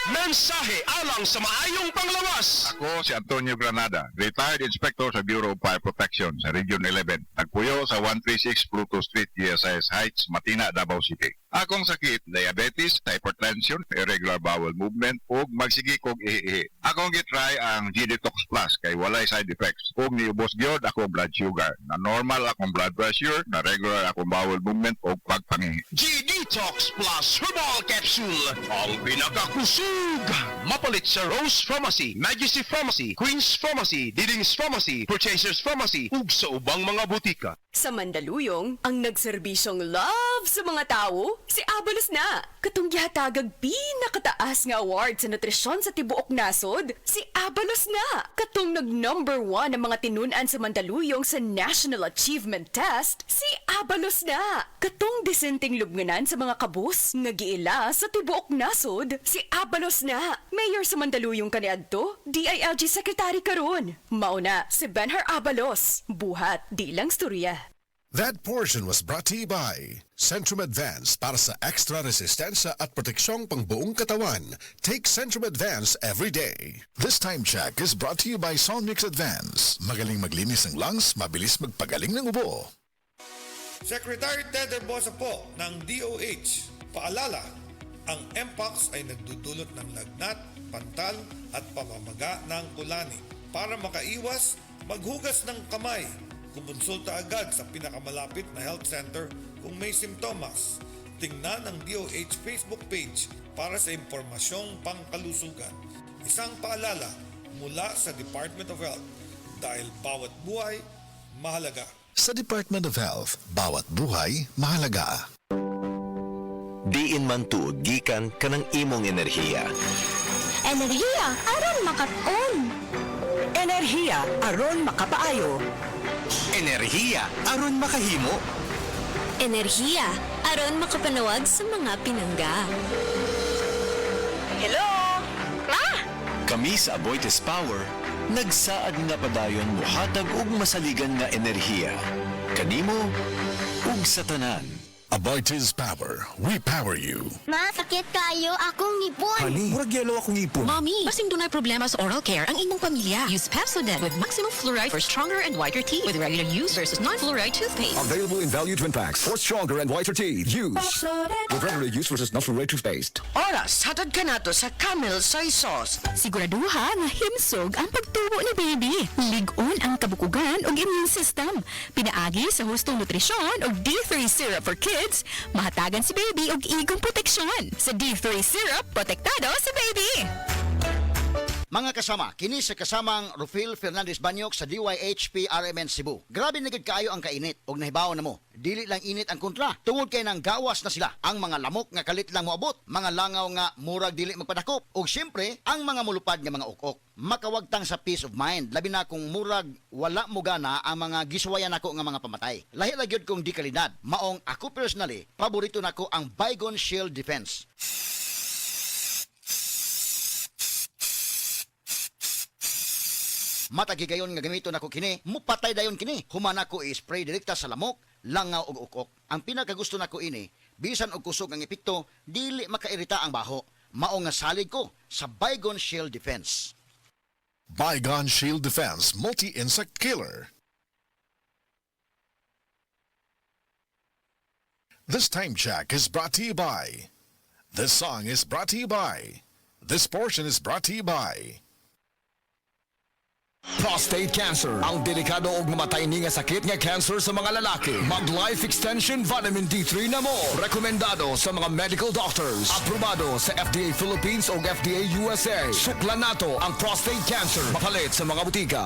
Mensahe alang sa maayong panglawas. Ako si Antonio Granada, retired inspector sa Bureau of Fire Protection sa Region 11. Nagpuyo sa 136 Pluto Street, GSIS Heights, Matina, Davao City. Akong sakit, diabetes, hypertension, irregular bowel movement, ug magsigik og ihi. Akong gitry ang G-Detox Plus kay walay side effects. Ug niubos gyud ako blood sugar. Na normal akong blood pressure, na regular akong bowel movement ug pagpangihi. G-Detox Plus Herbal Capsule. Ang pinakakusog. Mapalit sa Rose Pharmacy, Majesty Pharmacy, Queen's Pharmacy, Diding's Pharmacy, Purchasers Pharmacy, ug sa ubang mga butika. Sa Mandaluyong, ang nagserbisyong love sa mga tao, si Abalos na. Katong gihatagag pinakataas nga award sa nutrisyon sa tibuok nasod, si Abalos na. Katong nag-number 1 ang mga tinunan sa Mandaluyong sa National Achievement Test, si Abalos na. Katong disenteng lubnganan sa mga kabus nga giila sa tibuok nasod, si Abalos na. Mayor sa Mandaluyong kaniadto, DILG Secretary karon. Mauna si Benhar Abalos. Buhat, di lang storya. That portion was brought to you by Centrum Advance para sa extra resistensya at proteksyong pangbuong katawan. Take Centrum Advance every day. This time check is brought to you by Solmix Advance. Magaling maglinis ng lungs, mabilis magpagaling ng ubo. Secretary Ted Herbosa po ng DOH, paalala, ang Mpox ay nagdudulot ng lagnat, pantal at pamamaga ng kulani. Para makaiwas, maghugas ng kamay. Kumonsulta agad sa pinakamalapit na health center kung may simptomas. Tingnan ang DOH Facebook page para sa impormasyong pangkalusugan. Isang paalala mula sa Department of Health dahil bawat buhay mahalaga. Sa Department of Health, bawat buhay mahalaga. Diin man tuod gikan kanang imong enerhiya. Enerhiya aron makat-on. Enerhiya aron makapaayo. Enerhiya aron makahimo. Enerhiya aron makapanawag sa mga pinangga. Hello? Ma? Kami sa Aboitiz Power, nagsaad nga padayon muhatag og masaligan nga enerhiya. Kanimo ug sa tanan. Aboitiz Power, we power you. Ma, sakit kayo akong ngipon. Honey, murag yelo akong ipon. Mommy, basing dunay problema sa oral care ang inyong pamilya. Use Pepsodent with maximum fluoride for stronger and whiter teeth with regular use versus non-fluoride toothpaste. Available in value twin packs for stronger and whiter teeth. Use with regular use versus non-fluoride toothpaste. Oras, hatad ka nato sa Camel Soy Sauce. Siguraduha nga himsog ang pagtubo ni baby. Lig-on ang kabukugan ug immune system. Pinaagi sa hustong nutrisyon ug D3 syrup for kids. Mahatagan si baby og igong proteksyon. Sa D3 syrup, protektado si baby. Mga kasama, kini sa kasamang Rufil Fernandez Banyok sa DYHP RMN Cebu. Grabe na gid kaayo ang kainit og nahibaw na mo. Dili lang init ang kontra. Tungod kay nang gawas na sila. Ang mga lamok nga kalit lang moabot, mga langaw nga murag dili magpadakop, ug syempre ang mga mulupad nga mga ukok. Makawagtang sa peace of mind, labi na kung murag wala mo gana ang mga giswayan nako nga mga pamatay. Lahi ra gyud kong di kalidad. Maong ako personally, paborito nako ang Baygon Shield Defense. Matagigayon nga gamito nako kini, mupatay dayon kini. Humana ko i-spray direkta sa lamok, langaw ug ukok. Ang pinakagusto nako ini, bisan og kusog ang epekto, dili makairita ang baho. Mao nga salig ko sa Baygon Shield Defense. Baygon Shield Defense Multi-Insect Killer. This time check is brought to you by. This song is brought to you by. This portion is brought to you by. Prostate cancer, ang delikado ug mamatay ni nga sakit nga cancer sa mga lalaki. Mag Life Extension Vitamin D3 na mo. Rekomendado sa mga medical doctors. Aprobado sa FDA Philippines ug FDA USA. Suklan nato ang prostate cancer. Mapalit sa mga butika.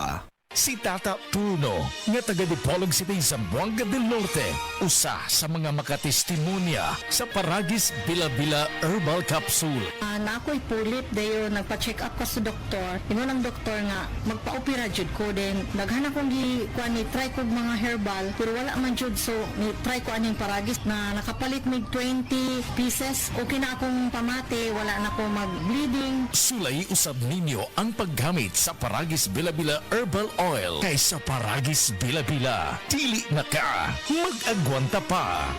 Si Tata Puno, nga taga Dipolog City, Zamboanga del Norte, usa sa mga makatestimonya sa Paragis Bila-Bila Herbal Capsule. Nako'y pulit dayo nagpa-check up ka sa doktor. Inunang doktor nga magpa-opera jud ko din. Daghan akong try ko mga herbal pero wala man jud, so ni try ko aning Paragis na nakapalit mig 20 pieces. Okay na akong pamate, wala na ko mag-bleeding. Sulay usab ninyo ang paggamit sa Paragis Bila-Bila Herbal Oil kaysa Paragis Bila-Bila. Dili na ka, mag-agwanta pa.